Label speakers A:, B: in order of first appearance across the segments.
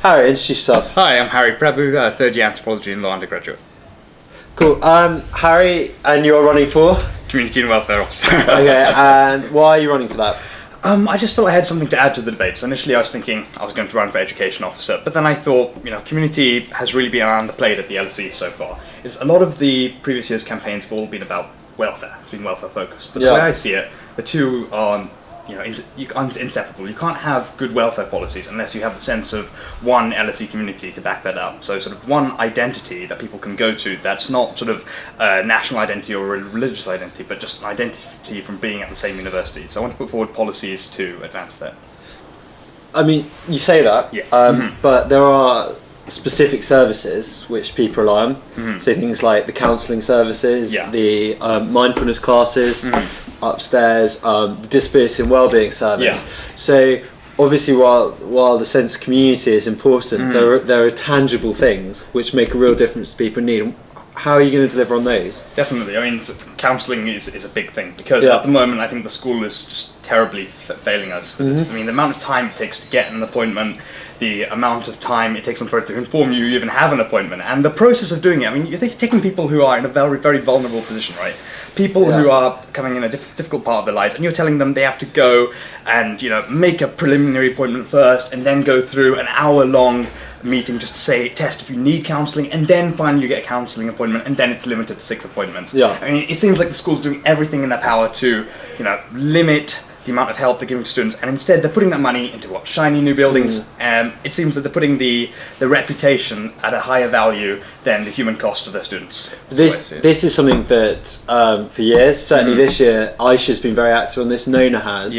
A: Harry, introduce yourself.
B: Hi, I'm Harry Prabu, third year anthropology in law undergraduate.
A: Cool. Harry, and you're running for?
B: Community and welfare officer.
A: Okay, and why are you running for that?
B: I just felt I had something to add to the debate. So initially I was thinking I was going to run for education officer, but then I thought, community has really been underplayed at the LSE so far. A lot of the previous year's campaigns have all been about welfare. It's been welfare focused. But the way I see it, the two are inseparable. You can't have good welfare policies unless you have the sense of one LSE community to back that up. So sort of one identity that people can go to that's not sort of a national identity or a religious identity, but just an identity from being at the same university. So I want to put forward policies to advance that.
A: I mean, you say that, but there are specific services which people rely on. So things like the counselling services, the mindfulness classes, upstairs, the disability and wellbeing service. So obviously while the sense of community is important, there are tangible things which make a real difference to people in need. How are you going to deliver on those?
B: Definitely. I mean, counselling is a big thing because at the moment I think the school is just terribly failing us. I mean, the amount of time it takes to get an appointment, the amount of time it takes them for it to inform you even have an appointment, and the process of doing it. I mean, you're taking people who are in a very, very vulnerable position, right? People who are coming in a difficult part of their lives, and you're telling them they have to go and make a preliminary appointment first, and then go through an hour-long meeting just to say test if you need counselling, and then finally you get a counselling appointment, and then it's limited to 6 appointments. I mean, it seems like the school's doing everything in their power to limit the amount of help they're giving to students, and instead they're putting that money into shiny new buildings. It seems that they're putting the reputation at a higher value than the human cost of their students.
A: This is something that for years, certainly this year, Aisha has been very active on this, Nona has,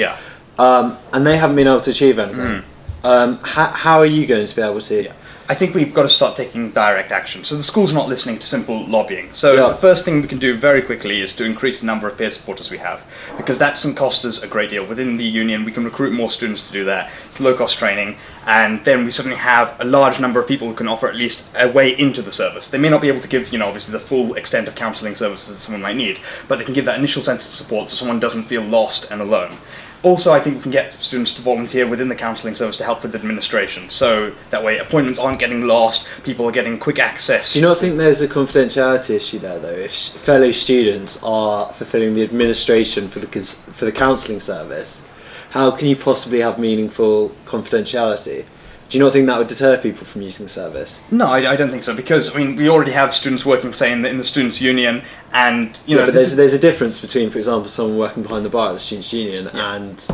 A: and they haven't been able to achieve anything. How are you going to be able to?
B: I think we've got to start taking direct action. So the school's not listening to simple lobbying. So the first thing we can do very quickly is to increase the number of peer supporters we have, because that doesn't cost us a great deal. Within the union, we can recruit more students to do that. It's low-cost training, and then we suddenly have a large number of people who can offer at least a way into the service. They may not be able to give, obviously the full extent of counselling services that someone might need, but they can give that initial sense of support so someone doesn't feel lost and alone. Also, I think we can get students to volunteer within the counselling service to help with administration, so that way appointments aren't getting lost, people are getting quick access.
A: Do you not think there's a confidentiality issue there, though? If fellow students are fulfilling the administration for the counselling service, how can you possibly have meaningful confidentiality? Do you not think that would deter people from using the service?
B: No, I don't think so, because we already have students working, say, in the students' union, and
A: but there's a difference between, for example, someone working behind the bar at the students' union and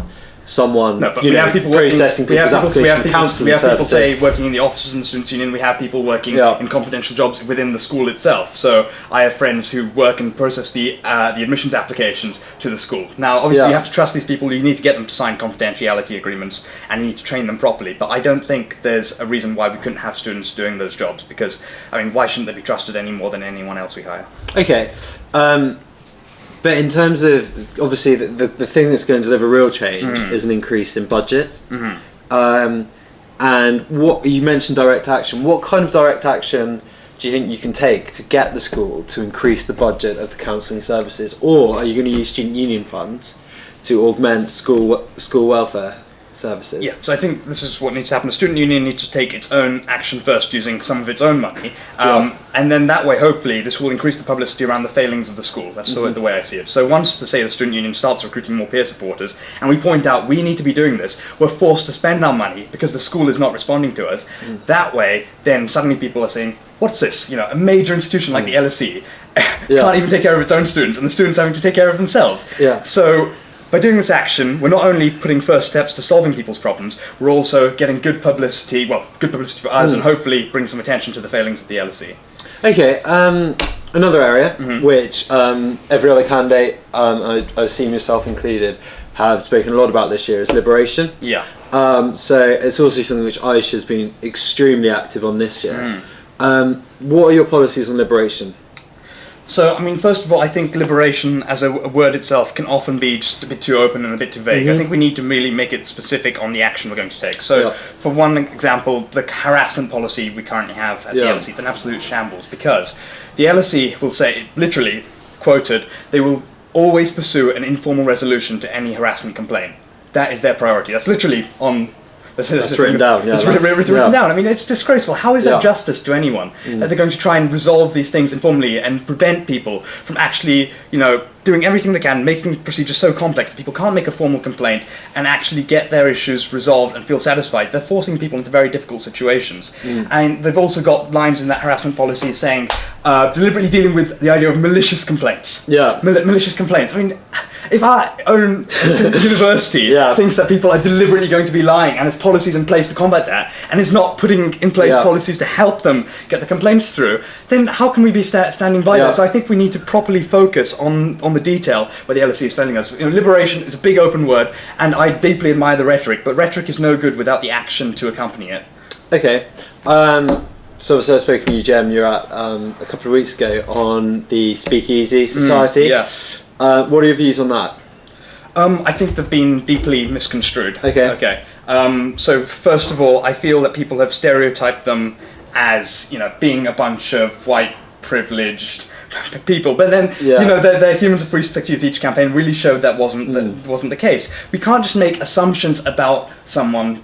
A: someone processing people's applications.
B: We have people, say, working in the offices in the students' union. We have people working in confidential jobs within the school itself. So I have friends who work and process the admissions applications to the school. Now, obviously, you have to trust these people. You need to get them to sign confidentiality agreements, and you need to train them properly. But I don't think there's a reason why we couldn't have students doing those jobs, because, I mean, why shouldn't they be trusted any more than anyone else we hire?
A: Okay. But in terms of, obviously, the thing that's going to deliver real change is an increase in budget. And what you mentioned, direct action. What kind of direct action do you think you can take to get the school to increase the budget of the counselling services? Or are you going to use student union funds to augment school welfare services?
B: Yeah, so I think this is what needs to happen. The student union needs to take its own action first, using some of its own money, and then that way, hopefully, this will increase the publicity around the failings of the school. That's the way I see it. So once, say, the student union starts recruiting more peer supporters, and we point out we need to be doing this, we're forced to spend our money because the school is not responding to us. That way, then suddenly people are saying, what's this? A major institution like the LSE can't even take care of its own students, and the students having to take care of themselves. So by doing this action, we're not only putting first steps to solving people's problems, we're also getting good publicity for us, and hopefully bring some attention to the failings of the LSE.
A: Okay, another area which every other candidate, I assume yourself included, have spoken a lot about this year is liberation. So it's also something which Aisha has been extremely active on this year. What are your policies on liberation?
B: So, I mean, first of all, I think liberation as a word itself can often be just a bit too open and a bit too vague. I think we need to really make it specific on the action we're going to take. So, for one example, the harassment policy we currently have at the LSE is an absolute shambles, because the LSE will say, literally, quoted, they will always pursue an informal resolution to any harassment complaint. That is their priority. That's literally on
A: That's written down. Yeah,
B: it's written down. I mean, it's disgraceful. How is that justice to anyone? That they're going to try and resolve these things informally and prevent people from actually, doing everything they can, making procedures so complex that people can't make a formal complaint and actually get their issues resolved and feel satisfied. They're forcing people into very difficult situations. And they've also got lines in that harassment policy saying, deliberately dealing with the idea of malicious complaints. Malicious complaints. I mean, if our own university thinks that people are deliberately going to be lying and has policies in place to combat that, and is not putting in place policies to help them get the complaints through, then how can we be standing by that? So I think we need to properly focus on the detail where the LSE is failing us. Liberation is a big open word, and I deeply admire the rhetoric, but rhetoric is no good without the action to accompany it.
A: Okay. So obviously I spoke to you, Jem, you're at a couple of weeks ago on the Speakeasy Society. What are your views on that?
B: I think they've been deeply misconstrued.
A: Okay.
B: So first of all, I feel that people have stereotyped them as, being a bunch of white, privileged people, but then their Humans of Free Speech campaign really showed that wasn't the case. We can't just make assumptions about someone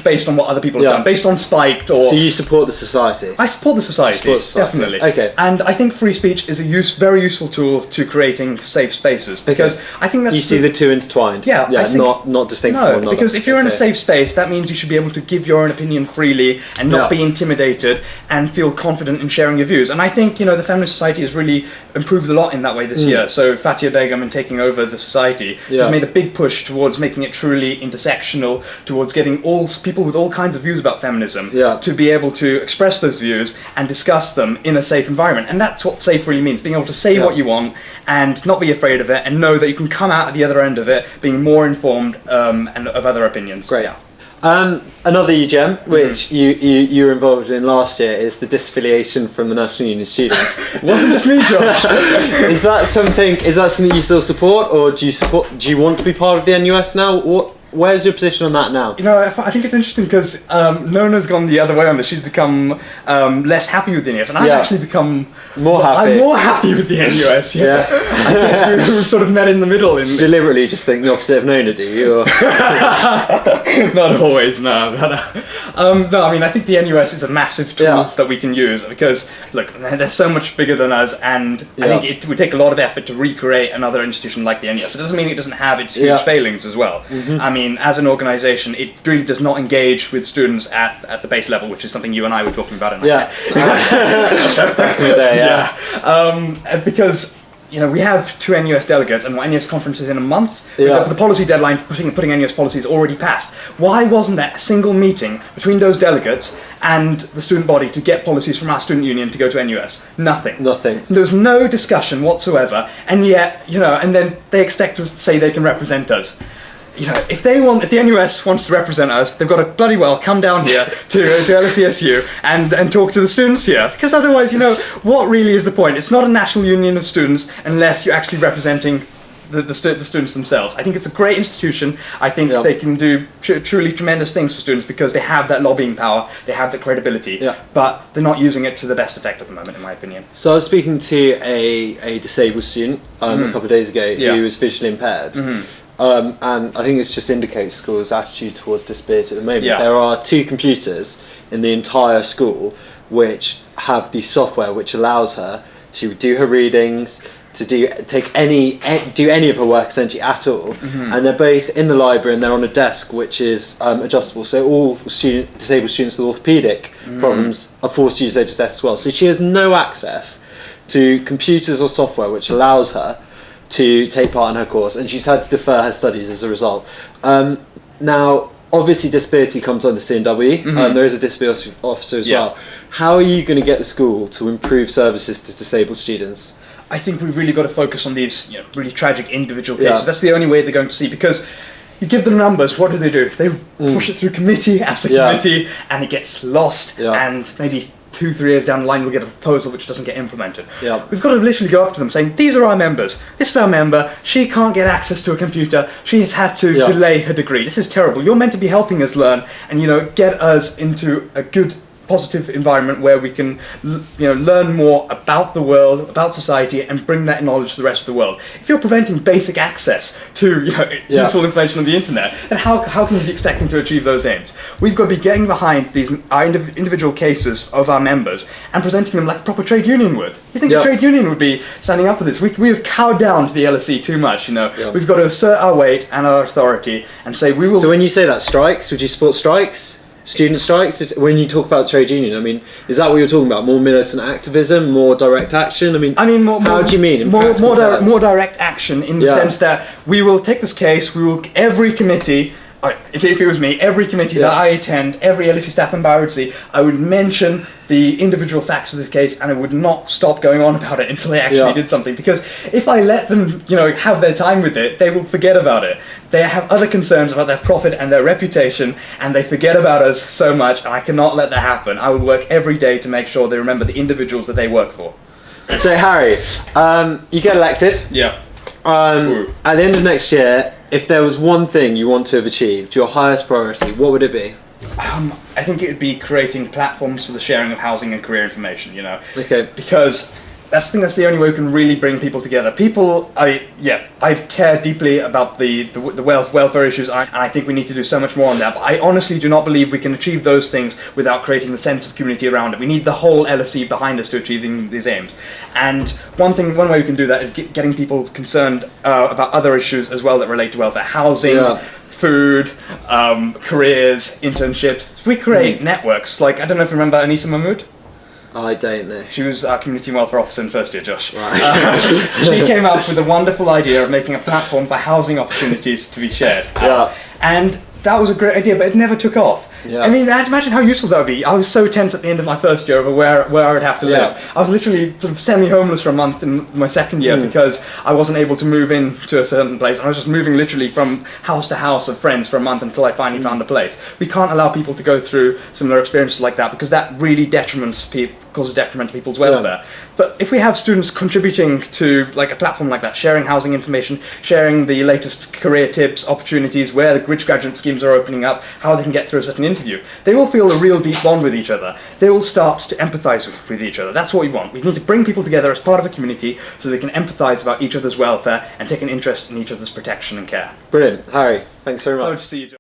B: based on what other people have done, based on Spiked or...
A: So you support the society?
B: I support the society, definitely.
A: Okay.
B: And I think free speech is a very useful tool to creating safe spaces, because I think that's...
A: You see the two intertwined? Not distinct from one another.
B: No, because if you're in a safe space, that means you should be able to give your own opinion freely and not be intimidated and feel confident in sharing your views. And I think, the Feminist Society has really improved a lot in that way this year. So Fatia Begum, in taking over the society, has made a big push towards making it truly intersectional, towards getting all people with all kinds of views about feminism to be able to express those views and discuss them in a safe environment. And that's what safe really means, being able to say what you want and not be afraid of it, and know that you can come out at the other end of it being more informed and of other opinions.
A: Great. Another UGEM, which you were involved in last year, is the disaffiliation from the National Union of Students.
B: Wasn't just me, Josh.
A: Is that something you still support, or do you want to be part of the NUS now? Where's your position on that now?
B: I think it's interesting because Nona's gone the other way on this. She's become less happy with the NUS, and I've actually become
A: more happy.
B: I'm more happy with the NUS. I guess we've sort of met in the middle.
A: Deliberately just think the opposite of Nona, do you? Or?
B: Not always, no. No, I mean, I think the NUS is a massive tool that we can use, because, look, they're so much bigger than us, and I think it would take a lot of effort to recreate another institution like the NUS. But it doesn't mean it doesn't have its huge failings as well. I mean, as an organisation, it really does not engage with students at the base level, which is something you and I were talking about in
A: back in the day,
B: because we have 2 NUS delegates, and NUS conferences in a month. The policy deadline for putting NUS policy is already passed. Why wasn't there a single meeting between those delegates and the student body to get policies from our student union to go to NUS? Nothing. There's no discussion whatsoever, and yet, and then they expect us to say they can represent us. If the NUS wants to represent us, they've got to bloody well come down here to LSESU and talk to the students here. Because otherwise, what really is the point? It's not a national union of students unless you're actually representing the students themselves. I think it's a great institution. I think they can do truly tremendous things for students because they have that lobbying power, they have the credibility, but they're not using it to the best effect at the moment, in my opinion.
A: So I was speaking to a disabled student a couple of days ago who was visually impaired. And I think this just indicates schools' attitude towards disability at the moment. There are 2 computers in the entire school which have the software which allows her to do her readings, to do any of her work essentially at all. And they're both in the library, and they're on a desk which is adjustable. So all disabled students with orthopaedic problems are forced to use those desks as well. So she has no access to computers or software which allows her to take part in her course, and she's had to defer her studies as a result. Now, obviously disability comes under CNW, there is a disability officer as well. How are you going to get the school to improve services to disabled students?
B: I think we've really got to focus on these really tragic individual cases. That's the only way they're going to see, because you give them numbers, what do? They push it through committee after committee, and it gets lost, and maybe 2-3 years down the line we'll get a proposal which doesn't get implemented. We've got to literally go up to them saying, these are our members, this is our member, she can't get access to a computer, she has had to delay her degree, this is terrible, you're meant to be helping us learn and get us into a good positive environment where we can, learn more about the world, about society, and bring that knowledge to the rest of the world. If you're preventing basic access to, useful information on the internet, then how can you be expecting to achieve those aims? We've got to be getting behind these individual cases of our members and presenting them like a proper trade union would. You think a trade union would be standing up for this? We have cowed down to the LSE too much, We've got to assert our weight and our authority and say we will...
A: So when you say that, strikes, would you support strikes? Student strikes? When you talk about trade union, I mean, is that what you're talking about? More militant activism, more direct action? How do you mean? In
B: more direct action in the sense that we will take this case, every committee... If it was me, every committee that I attend, every LSE staff member I would see, I would mention the individual facts of this case, and I would not stop going on about it until they actually did something. Because if I let them, have their time with it, they will forget about it. They have other concerns about their profit and their reputation, and they forget about us so much, and I cannot let that happen. I will work every day to make sure they remember the individuals that they work for.
A: So Harry, you get elected.
B: Yeah.
A: At the end of next year, if there was one thing you want to have achieved, your highest priority, what would it be?
B: I think it would be creating platforms for the sharing of housing and career information,
A: Okay.
B: Because that's the only way we can really bring people together. I care deeply about the welfare issues, and I think we need to do so much more on that. But I honestly do not believe we can achieve those things without creating the sense of community around it. We need the whole LSE behind us to achieving these aims. And one way we can do that is getting people concerned about other issues as well that relate to welfare, housing, food, careers, internships. So we create networks. Like, I don't know if you remember Anisa Mahmood.
A: I don't know.
B: She was our community welfare officer in first year, Josh.
A: Right.
B: She came up with the wonderful idea of making a platform for housing opportunities to be shared. And that was a great idea, but it never took off.
A: Yeah.
B: I mean, imagine how useful that would be. I was so tense at the end of my first year over where I would have to live. I was literally sort of semi-homeless for a month in my second year because I wasn't able to move in to a certain place. I was just moving literally from house to house of friends for a month until I finally found a place. We can't allow people to go through similar experiences like that because that really causes detriment to people's welfare. But if we have students contributing to like a platform like that, sharing housing information, sharing the latest career tips, opportunities, which graduate schemes are opening up, how they can get through a certain interview, they will feel a real deep bond with each other. They will start to empathise with each other. That's what we want. We need to bring people together as part of a community so they can empathise about each other's welfare and take an interest in each other's protection and care.
A: Brilliant. Harry, thanks very much.
B: Glad to see you, John.